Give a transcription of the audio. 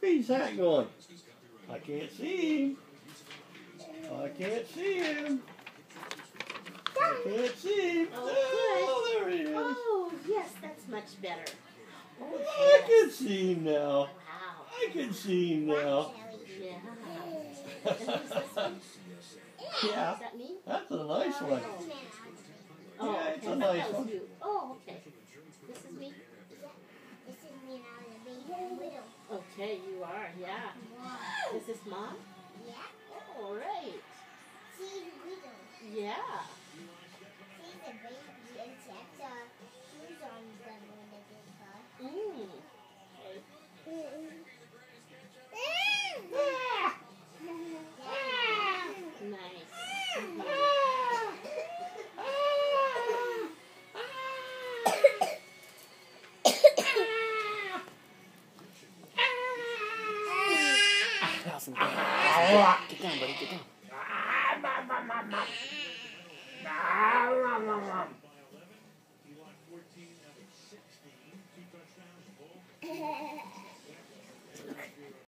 Murphy's hat going? I can't see him. I can't see him. I can't see him. Oh, there he is. Oh, yes, that's much better. Oh, I can see him now. Wow. I can see him now. Yeah. And who's this one? Yeah, Is that me? that's a nice one. Oh, Yeah, okay. it's a I thought nice that was one. you. Oh, okay. This is me? This is me now, the baby widow. Okay, you are, yeah. Is this mom? Yeah. All right. She's widow. Yeah. She's a baby and she has shoes on them when they get her. Mm. Nice. Get down, buddy, get down.